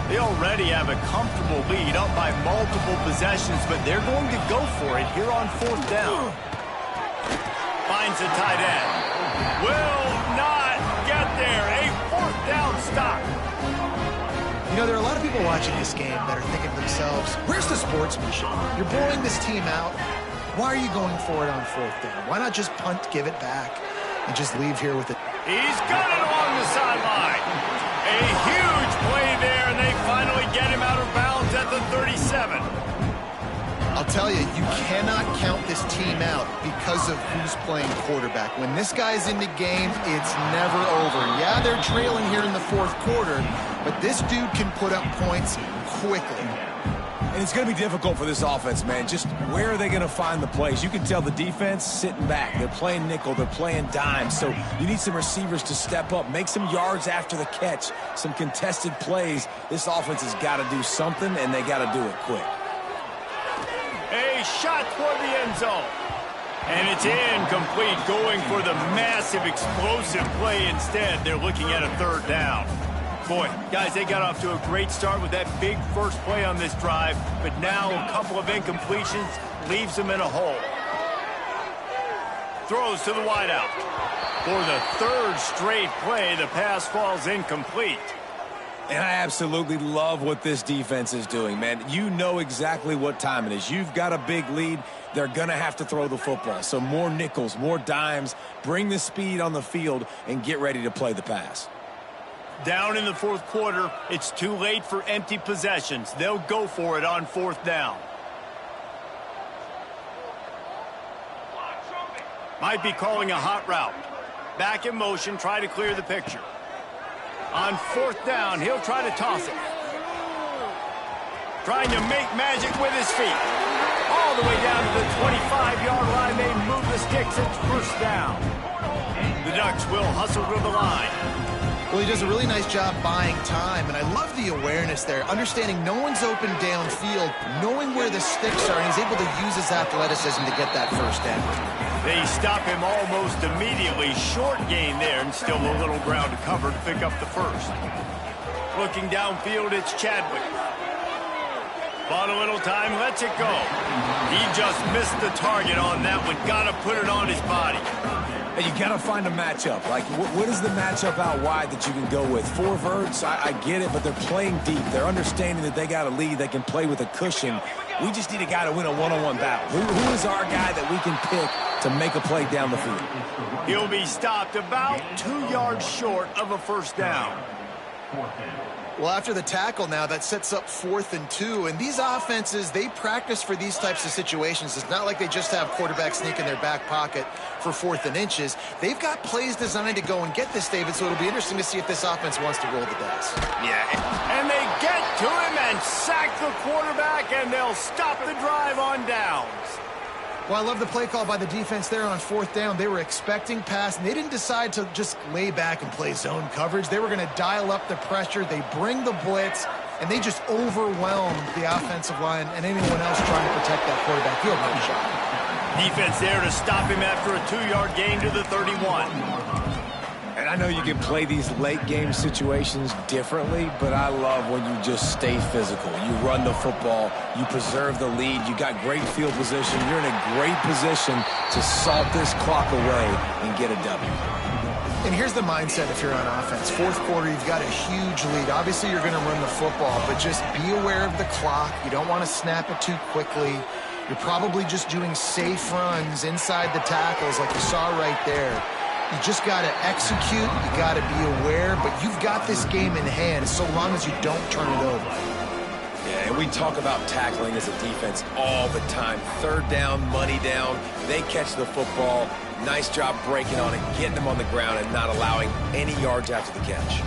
They already have a comfortable lead up by multiple possessions, but they're going to go for it here on 4th down. Finds a tight end. Will not get there. A 4th down stop. You know, there are a lot of people watching this game that are thinking to themselves, where's the sportsmanship? You're blowing this team out. Why are you going for it on 4th down? Why not just punt, give it back, and just leave here with it? He's got it along the sideline. A huge play there, and they finally get him out of bounds at the 37. I'll tell you, you cannot count this team out because of who's playing quarterback. When this guy's in the game, it's never over. Yeah, they're trailing here in the 4th quarter, but this dude can put up points quickly. And it's going to be difficult for this offense, man. Just where are they going to find the plays? You can tell the defense sitting back. They're playing nickel. They're playing dime. So you need some receivers to step up, make some yards after the catch, some contested plays. This offense has got to do something, and they got to do it quick. A shot toward the end zone. And it's incomplete, going for the massive explosive play instead. They're looking at a 3rd down. Boy, guys, they got off to a great start with that big first play on this drive, but now a couple of incompletions leaves them in a hole. Throws to the wideout. For the 3rd straight play, the pass falls incomplete. And I absolutely love what this defense is doing, man. You know exactly what time it is. You've got a big lead. They're going to have to throw the football. So more nickels, more dimes, bring the speed on the field, and get ready to play the pass. Down in the 4th quarter, it's too late for empty possessions. They'll go for it on 4th down. Might be calling a hot route. Back in motion, try to clear the picture. On 4th down, he'll try to toss it. Trying to make magic with his feet. All the way down to the 25-yard line. They move the sticks. It's 1st down. The Ducks will hustle to the line. Well, he does a really nice job buying time, and I love the awareness there, understanding no one's open downfield, knowing where the sticks are, and he's able to use his athleticism to get that 1st down. They stop him almost immediately. Short gain there, and still a little ground to cover to pick up the 1st. Looking downfield, it's Chadwick. Bought a little time, lets it go. He just missed the target on that one. Got to put it on his body. And you got to find a matchup. Like, what is the matchup out wide that you can go with? 4 verts, I get it, but they're playing deep. They're understanding that they got a lead. They can play with a cushion. We just need a guy to win a one-on-one battle. Who is our guy that we can pick to make a play down the field? He'll be stopped about 2 yards short of a 1st down. Well, after the tackle now, that sets up 4th and 2. And these offenses, they practice for these types of situations. It's not like they just have quarterbacks sneak in their back pocket for 4th and inches. They've got plays designed to go and get this, David, so it'll be interesting to see if this offense wants to roll the dice. Yeah, and they get to him and sack the quarterback, and they'll stop the drive on downs. Well, I love the play call by the defense there on 4th down. They were expecting pass, and they didn't decide to just lay back and play zone coverage. They were going to dial up the pressure. They bring the blitz, and they just overwhelmed the offensive line and anyone else trying to protect that quarterback. He'll get a shot. Defense there to stop him after a 2-yard gain to the 31. And I know you can play these late-game situations differently, but I love when you just stay physical. You run the football. You preserve the lead. You got great field position. You're in a great position to salt this clock away and get a W. And here's the mindset if you're on offense. 4th quarter, you've got a huge lead. Obviously, you're going to run the football, but just be aware of the clock. You don't want to snap it too quickly. You're probably just doing safe runs inside the tackles like you saw right there. You just got to execute. You got to be aware. But you've got this game in hand so long as you don't turn it over. Yeah, and we talk about tackling as a defense all the time. Third down, money down. They catch the football. Nice job breaking on it, getting them on the ground, and not allowing any yards after the catch.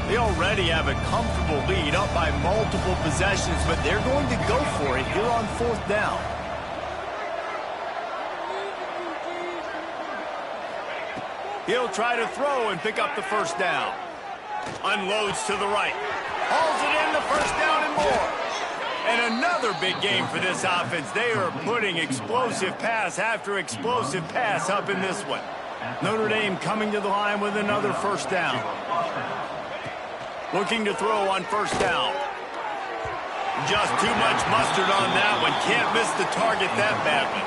They already have a comfortable lead, up by multiple possessions, but they're going to go for it here on 4th down. He'll try to throw and pick up the first down. Unloads to the right. Hauls it in, the first down and more. And another big game for this offense. They are putting explosive pass after explosive pass up in this one. Notre Dame coming to the line with another first down. Looking to throw on first down. Just too much mustard on that one. Can't miss the target that badly.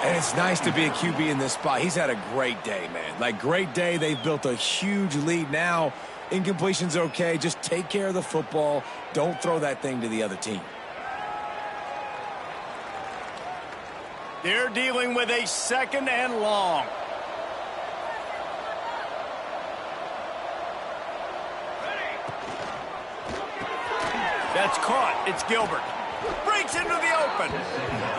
And it's nice to be a QB in this spot. He's had a great day, man. Like, great day. They've built a huge lead now. Incompletion's okay. Just take care of the football. Don't throw that thing to the other team. They're dealing with a 2nd and long. That's caught. It's Gilbert. Breaks into the open.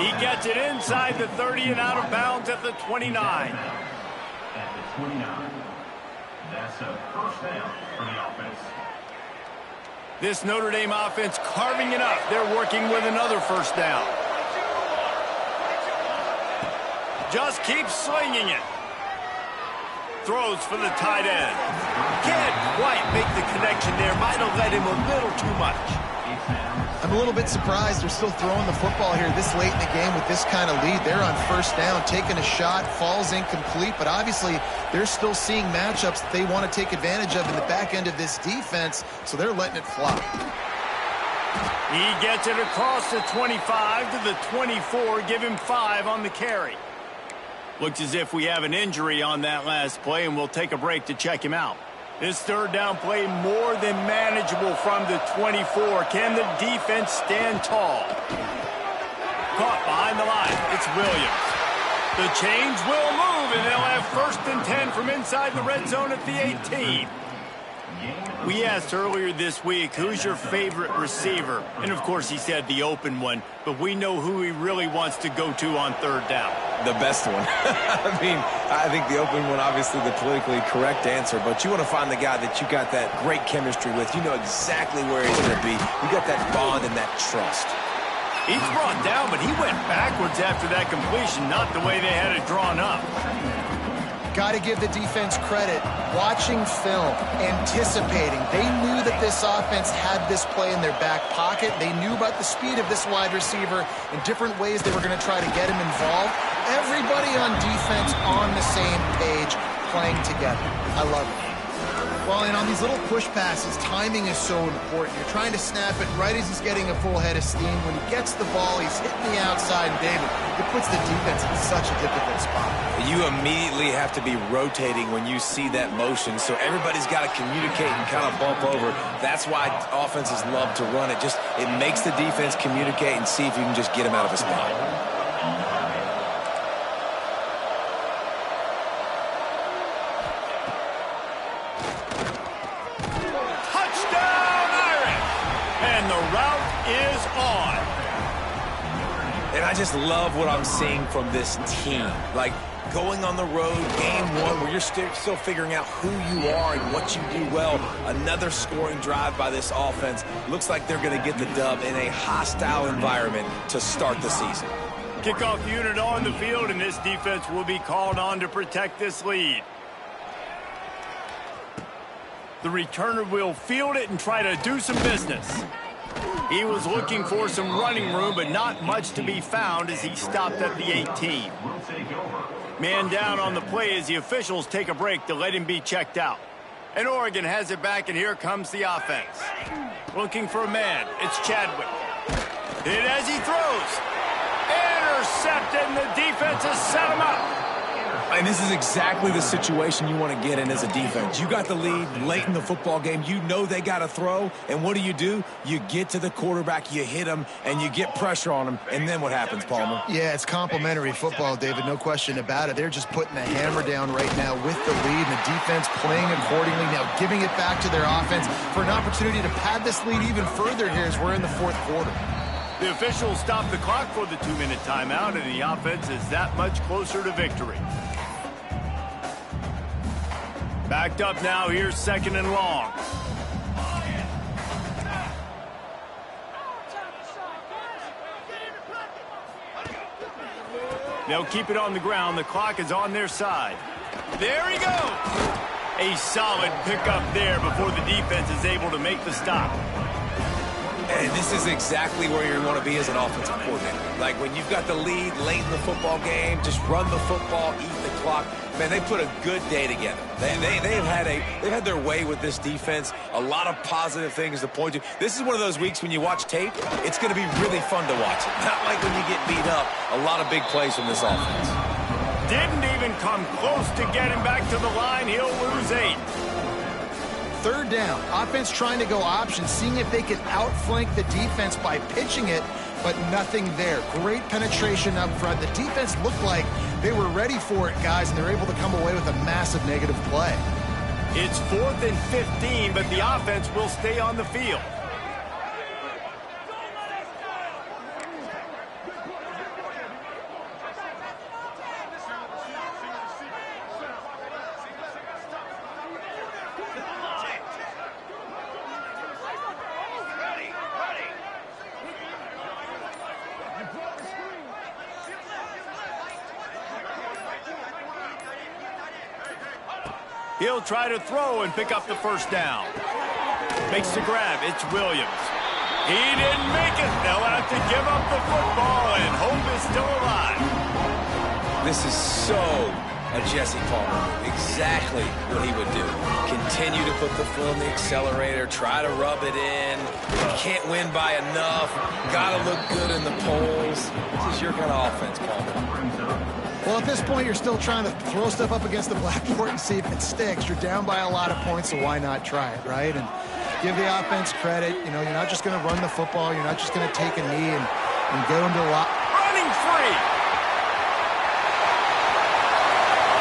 He gets it inside the 30 and out of bounds at the 29. At the 29. That's a first down for the offense. This Notre Dame offense carving it up. They're working with another first down. Just keeps slinging it. Throws for the tight end. Can't quite make the connection there. Might have led him a little too much. I'm a little bit surprised they're still throwing the football here this late in the game with this kind of lead. They're on first down, taking a shot, falls incomplete, but obviously they're still seeing matchups that they want to take advantage of in the back end of this defense, so they're letting it fly. He gets it across the 25 to the 24, give him 5 on the carry. Looks as if we have an injury on that last play, and we'll take a break to check him out. This third down play more than manageable from the 24. Can the defense stand tall? Caught behind the line. It's Williams. The chains will move, and they'll have 1st and 10 from inside the red zone at the 18. We asked earlier this week, who's your favorite receiver? And, of course, he said the open one, but we know who he really wants to go to on third down. The best one. I think the open one, obviously the politically correct answer, but you want to find the guy that you got that great chemistry with. You know exactly where he's going to be. You got that bond and that trust. He's brought down, but he went backwards after that completion, not the way they had it drawn up. Got to give the defense credit. Watching film, anticipating. They knew that this offense had this play in their back pocket. They knew about the speed of this wide receiver in different ways they were going to try to get him involved. Everybody on defense on the same page, playing together. I love it. Well, and on these little push passes, timing is so important. You're trying to snap it right as he's getting a full head of steam. When he gets the ball, he's hitting the outside, and David, it puts the defense in such a difficult spot. You immediately have to be rotating when you see that motion, so everybody's got to communicate and kind of bump over. That's why offenses love to run it. It makes the defense communicate and see if you can just get him out of a spot. And I just love what I'm seeing from this team. Like, going on the road, game one, where you're still figuring out who you are and what you do well. Another scoring drive by this offense. Looks like they're going to get the dub in a hostile environment to start the season. Kickoff unit on the field, and this defense will be called on to protect this lead. The returner will field it and try to do some business. He was looking for some running room, but not much to be found as he stopped at the 18. Man down on the play as the officials take a break to let him be checked out. And Oregon has it back, and here comes the offense. Looking for a man. It's Chadwick. Hit as he throws. Intercepted, and the defense has set him up. And this is exactly the situation you want to get in as a defense. You got the lead late in the football game. You know they got to throw. And what do? You get to the quarterback, you hit him, and you get pressure on him. And then what happens, Palmer? Yeah, it's complimentary football, David. No question about it. They're just putting the hammer down right now with the lead, and the defense playing accordingly. Now giving it back to their offense for an opportunity to pad this lead even further here as we're in the fourth quarter. The officials stop the clock for the 2-minute timeout, and the offense is that much closer to victory. Backed up now, here's 2nd and long. They'll keep it on the ground. The clock is on their side. There he goes! A solid pickup there before the defense is able to make the stop. And this is exactly where you want to be as an offensive coordinator. Like when you've got the lead late in the football game, just run the football, eat the clock. Man, they put a good day together. They've had their way with this defense. A lot of positive things to point to. This is one of those weeks when you watch tape, it's going to be really fun to watch it. Not like when you get beat up. A lot of big plays from this offense. Didn't even come close to getting back to the line. He'll lose 8. 3rd down. Offense trying to go option, seeing if they can outflank the defense by pitching it, but nothing there. Great penetration up front. The defense looked like they were ready for it, guys, and they're able to come away with a massive negative play. It's 4th and 15, but the offense will stay on the field. He'll try to throw and pick up the 1st down. Makes the grab. It's Williams. He didn't make it. They'll have to give up the football, and hope is still alive. This is so a Jesse Palmer move. Exactly what he would do. Continue to put the foot on the accelerator, try to rub it in. Can't win by enough. Got to look good in the polls. This is your kind of offense, Palmer. Well, at this point, you're still trying to throw stuff up against the blackboard and see if it sticks. You're down by a lot of points, so why not try it, right? And give the offense credit. You know, you're not just going to run the football. You're not just going to take a knee and go into a lot. Running free.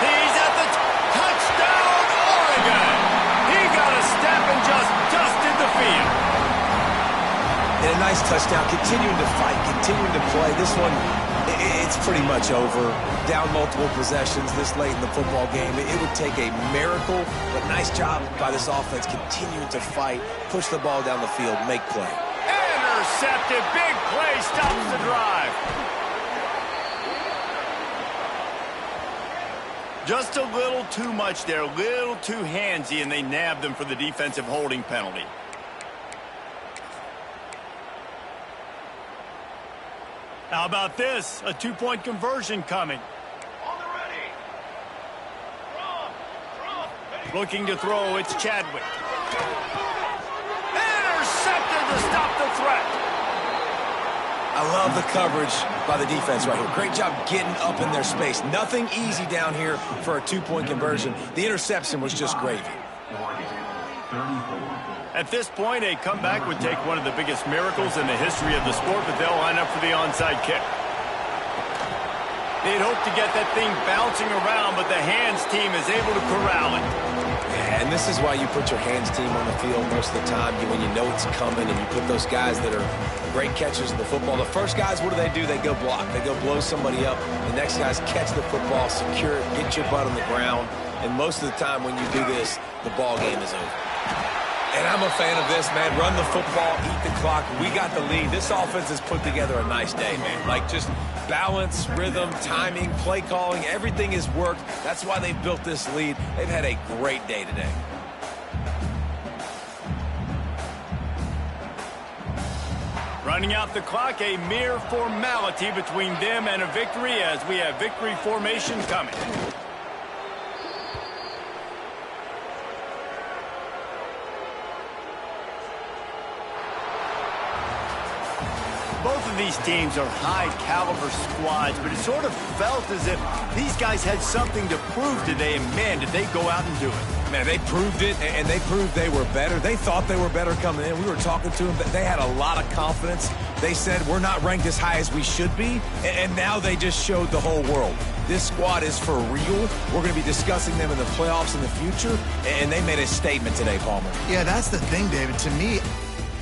He's at the touchdown, Oregon. He got a step and just dusted the field. And a nice touchdown. Continuing to fight, continuing to play. This one, it's pretty much over. Down multiple possessions this late in the football game. It would take a miracle, but nice job by this offense continuing to fight, push the ball down the field, make play. Intercepted. Big play. Stops the drive. Just a little too much there. A little too handsy, and they nabbed them for the defensive holding penalty. How about this? A 2-point conversion coming. On the ready. Looking to throw, it's Chadwick. Intercepted to stop the threat. I love the coverage by the defense right here. Great job getting up in their space. Nothing easy down here for a 2-point conversion. The interception was just gravy. At this point, a comeback would take one of the biggest miracles in the history of the sport, but they'll line up for the onside kick. They'd hope to get that thing bouncing around, but the hands team is able to corral it. Yeah, and this is why you put your hands team on the field most of the time when you know it's coming, and you put those guys that are great catchers of the football. The first guys, what do? They go block. They go blow somebody up. The next guys catch the football, secure it, get your butt on the ground. And most of the time when you do this, the ball game is over. And I'm a fan of this, man. Run the football, eat the clock. We got the lead. This offense has put together a nice day, man. Like just balance, rhythm, timing, play calling, everything has worked. That's why they built this lead. They've had a great day today. Running out the clock, a mere formality between them and a victory as we have victory formation coming. Both of these teams are high-caliber squads, but it sort of felt as if these guys had something to prove today, and man, did they go out and do it. Man, they proved it, and they proved they were better. They thought they were better coming in. We were talking to them. They had a lot of confidence. They said, we're not ranked as high as we should be, and now they just showed the whole world. This squad is for real. We're going to be discussing them in the playoffs in the future, and they made a statement today, Palmer. Yeah, that's the thing, David. To me,